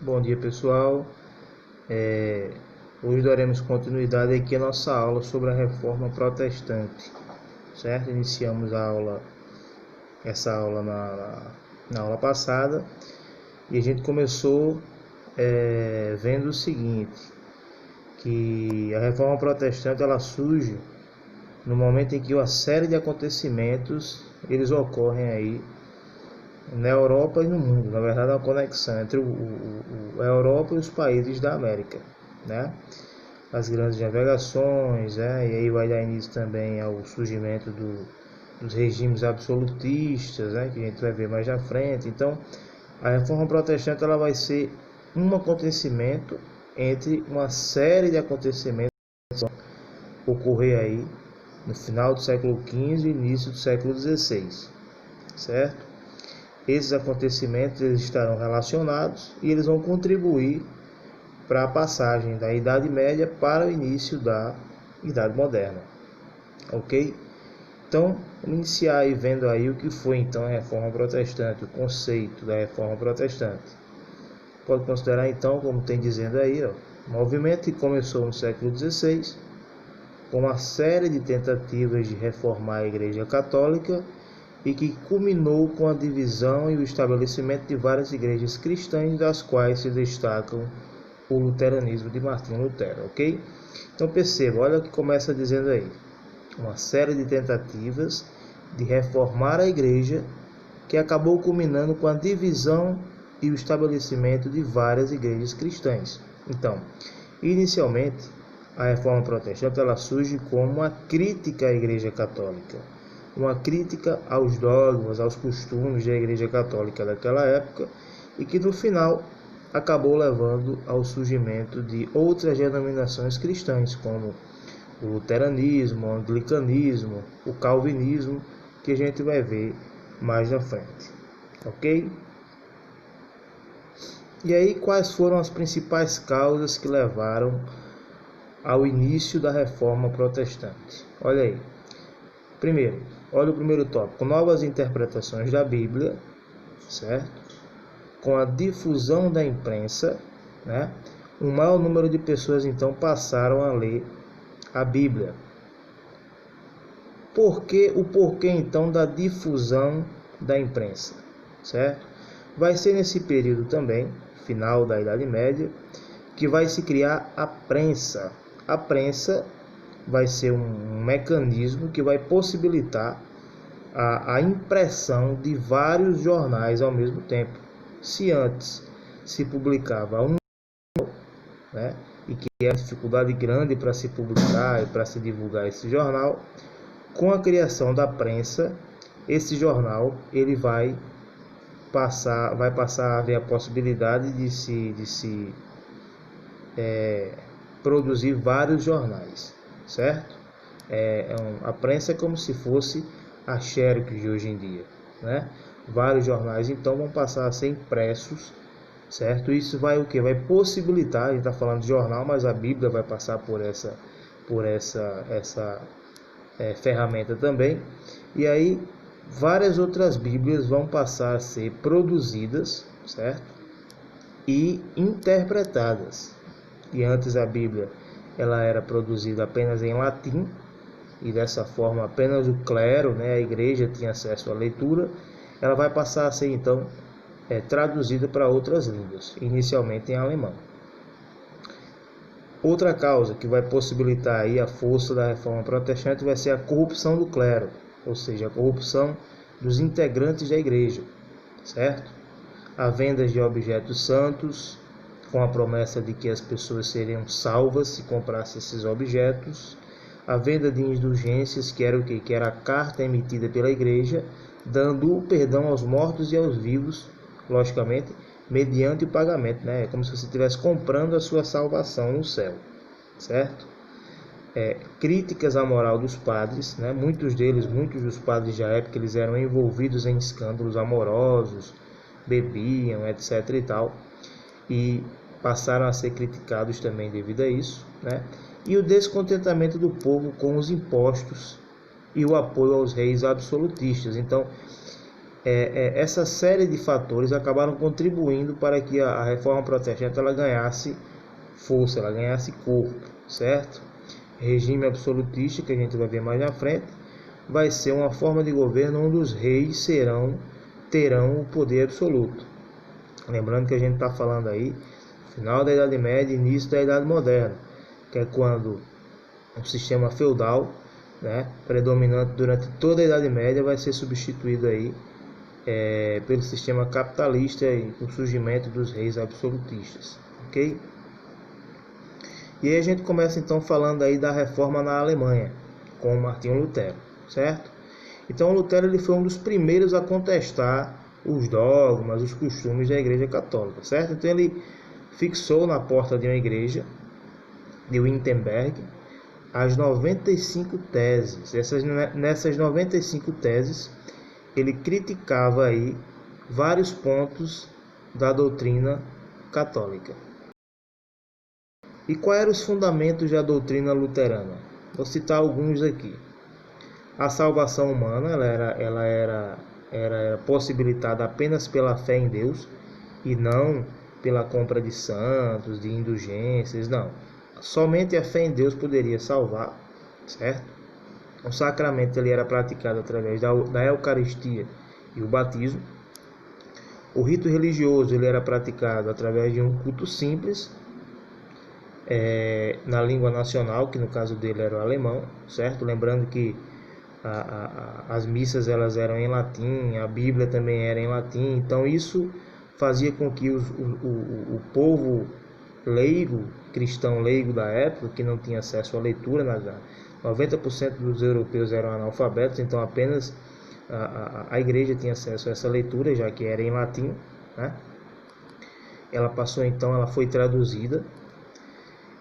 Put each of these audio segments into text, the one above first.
Bom dia, pessoal. Hoje daremos continuidade aqui à nossa aula sobre a Reforma Protestante, certo? Iniciamos essa aula na aula passada e a gente começou vendo o seguinte, que a Reforma Protestante ela surge no momento em que uma série de acontecimentos eles ocorrem aí na Europa e no mundo. Na verdade, é uma conexão entre a Europa e os países da América, né? As grandes navegações, e aí vai dar início também ao surgimento dos regimes absolutistas, que a gente vai ver mais na frente. Então, a Reforma Protestante ela vai ser um acontecimento entre uma série de acontecimentos que vão ocorrer aí no final do século XV e início do século XVI, certo? Esses acontecimentos eles estarão relacionados e eles vão contribuir para a passagem da Idade Média para o início da Idade Moderna, ok? Então, vamos iniciar aí vendo aí o que foi então a Reforma Protestante, o conceito da Reforma Protestante. Pode considerar então, como tem dizendo aí, um movimento que começou no século XVI, com uma série de tentativas de reformar a Igreja Católica e que culminou com a divisão e o estabelecimento de várias igrejas cristãs, das quais se destacam o luteranismo de Martinho Lutero, ok? Então perceba, olha o que começa dizendo aí, uma série de tentativas de reformar a igreja que acabou culminando com a divisão e o estabelecimento de várias igrejas cristãs. Então, inicialmente, a Reforma Protestante ela surge como uma crítica à Igreja Católica, uma crítica aos dogmas, aos costumes da Igreja Católica daquela época e que no final acabou levando ao surgimento de outras denominações cristãs, como o luteranismo, o anglicanismo, o calvinismo, que a gente vai ver mais na frente, ok? E aí, quais foram as principais causas que levaram ao início da Reforma Protestante? Olha aí. Primeiro, olha o primeiro tópico, novas interpretações da Bíblia, certo? Com a difusão da imprensa, um maior número de pessoas então passaram a ler a Bíblia. O porquê então da difusão da imprensa, certo? Vai ser nesse período também, final da Idade Média, que vai se criar a prensa. A prensa vai ser um mecanismo que vai possibilitar a impressão de vários jornais ao mesmo tempo. Se antes se publicava um, e que era dificuldade grande para se publicar e para se divulgar esse jornal, com a criação da prensa, esse jornal ele vai passar a haver a possibilidade de se produzir vários jornais, certo? A prensa é como se fosse a Xerox de hoje em dia, Vários jornais então vão passar a ser impressos, certo? Isso vai o que? Vai possibilitar, a gente está falando de jornal, mas a Bíblia vai passar por essa ferramenta também. E aí várias outras Bíblias vão passar a ser produzidas, certo? E interpretadas. E antes a Bíblia ela era produzida apenas em latim, e dessa forma apenas o clero, a igreja tinha acesso à leitura. Ela vai passar a ser então traduzida para outras línguas, inicialmente em alemão. Outra causa que vai possibilitar aí a força da Reforma Protestante vai ser a corrupção do clero, ou seja, a corrupção dos integrantes da igreja, certo? A venda de objetos santos, com a promessa de que as pessoas seriam salvas se comprassem esses objetos. A venda de indulgências, que era o quê? Que era a carta emitida pela igreja, dando o perdão aos mortos e aos vivos, logicamente, mediante o pagamento, É como se você estivesse comprando a sua salvação no céu, certo? Críticas à moral dos padres, muitos dos padres da época, eles eram envolvidos em escândalos amorosos, bebiam, etc. e tal, e passaram a ser criticados também devido a isso, E o descontentamento do povo com os impostos e o apoio aos reis absolutistas. Então, essa série de fatores acabaram contribuindo para que a reforma protestante ela ganhasse força, ela ganhasse corpo, certo? Regime absolutista, que a gente vai ver mais na frente, vai ser uma forma de governo onde os reis terão o poder absoluto. Lembrando que a gente está falando aí final da Idade Média e início da Idade Moderna, que é quando o sistema feudal, né, predominante durante toda a Idade Média, vai ser substituído aí pelo sistema capitalista e o surgimento dos reis absolutistas, ok? E aí a gente começa então falando aí da reforma na Alemanha, com Martinho Lutero, certo? Então Lutero ele foi um dos primeiros a contestar os dogmas, os costumes da Igreja Católica, certo? Então ele fixou na porta de uma igreja de Wittenberg as 95 teses. Nessas 95 teses, ele criticava aí vários pontos da doutrina católica. E quais eram os fundamentos da doutrina luterana? Vou citar alguns aqui. A salvação humana ela era possibilitada apenas pela fé em Deus e não pela compra de santos, de indulgências, não. Somente a fé em Deus poderia salvar, certo? O sacramento ele era praticado através da Eucaristia e o batismo. O rito religioso ele era praticado através de um culto simples, na língua nacional, que no caso dele era o alemão, certo? Lembrando que as missas elas eram em latim, a Bíblia também era em latim, então isso fazia com que o povo leigo, cristão leigo da época, que não tinha acesso à leitura, 90% dos europeus eram analfabetos, então apenas a igreja tinha acesso a essa leitura, já que era em latim, né? Ela foi traduzida.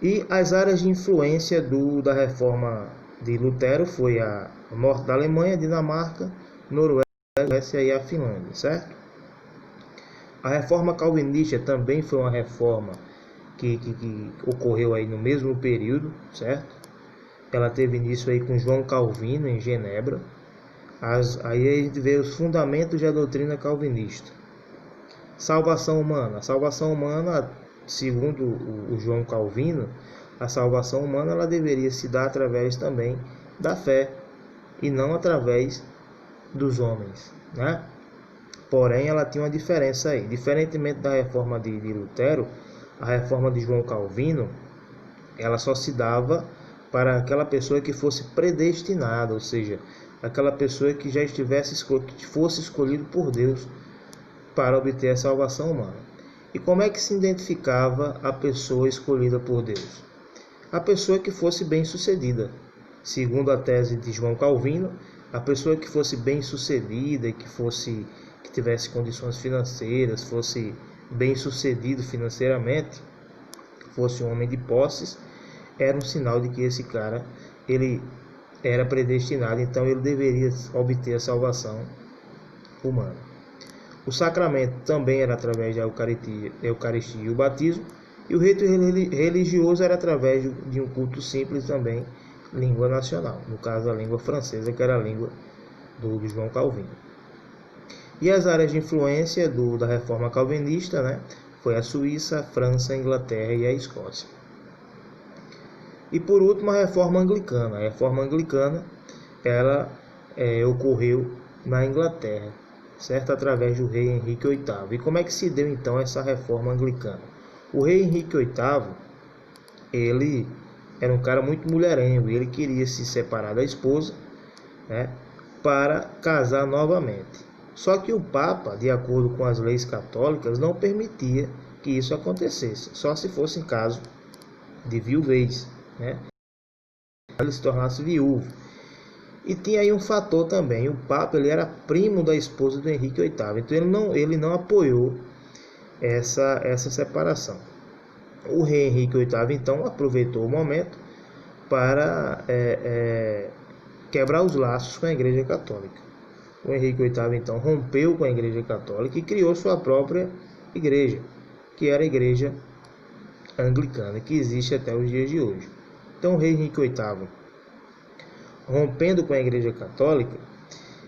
E as áreas de influência da reforma de Lutero foi a norte da Alemanha, Dinamarca, Noruega, Grécia e a Finlândia, certo? A reforma calvinista também foi uma reforma que ocorreu aí no mesmo período, certo? Ela teve início aí com João Calvino em Genebra. Aí a gente vê os fundamentos da doutrina calvinista. Salvação humana. A salvação humana, segundo o João Calvino, a salvação humana ela deveria se dar através também da fé e não através dos homens, né? Porém, ela tinha uma diferença aí. Diferentemente da reforma de Lutero, a reforma de João Calvino, ela só se dava para aquela pessoa que fosse predestinada, ou seja, aquela pessoa que já que fosse escolhido por Deus para obter a salvação humana. E como é que se identificava a pessoa escolhida por Deus? A pessoa que fosse bem-sucedida. Segundo a tese de João Calvino, a pessoa que fosse bem-sucedida, que tivesse condições financeiras, fosse bem-sucedido financeiramente, fosse um homem de posses, era um sinal de que esse cara ele era predestinado, então ele deveria obter a salvação humana. O sacramento também era através da Eucaristia e o batismo, e o rito religioso era através de um culto simples também, língua nacional, no caso a língua francesa, que era a língua do João Calvino. E as áreas de influência da reforma calvinista, né, foi a Suíça, a França, a Inglaterra e a Escócia. E por último, a reforma anglicana. A reforma anglicana ela ocorreu na Inglaterra, certo? Através do rei Henrique VIII. E como é que se deu então essa reforma anglicana? O rei Henrique VIII, ele era um cara muito mulherengo, e ele queria se separar da esposa, né, para casar novamente. Só que o Papa, de acordo com as leis católicas, não permitia que isso acontecesse, só se fosse em caso de viuvez, né? Ele se tornasse viúvo. E tinha aí um fator também, o Papa ele era primo da esposa do Henrique VIII, então ele não apoiou essa separação. O rei Henrique VIII então aproveitou o momento para quebrar os laços com a Igreja Católica. O Henrique VIII então rompeu com a Igreja Católica e criou sua própria igreja, que era a Igreja Anglicana, que existe até os dias de hoje. Então o rei Henrique VIII, rompendo com a Igreja Católica,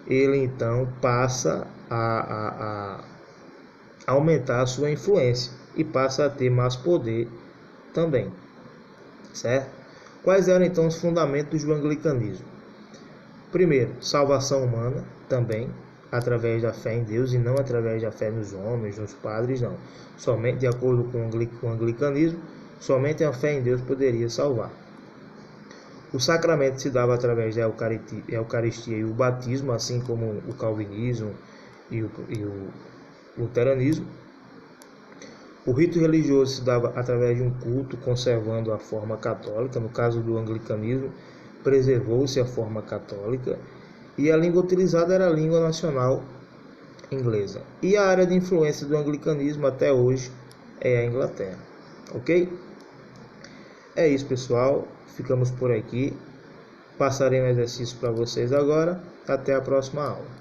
ele então passa a aumentar a sua influência e passa a ter mais poder também, certo? Quais eram então os fundamentos do anglicanismo? Primeiro, salvação humana também, através da fé em Deus e não através da fé nos homens, nos padres, não. Somente de acordo com o anglicanismo, somente a fé em Deus poderia salvar. O sacramento se dava através da Eucaristia e o batismo, assim como o calvinismo e o luteranismo. O rito religioso se dava através de um culto, conservando a forma católica. No caso do anglicanismo, preservou-se a forma católica. E a língua utilizada era a língua nacional inglesa. E a área de influência do anglicanismo até hoje é a Inglaterra. Ok? É isso, pessoal. Ficamos por aqui. Passarei um exercício para vocês agora. Até a próxima aula.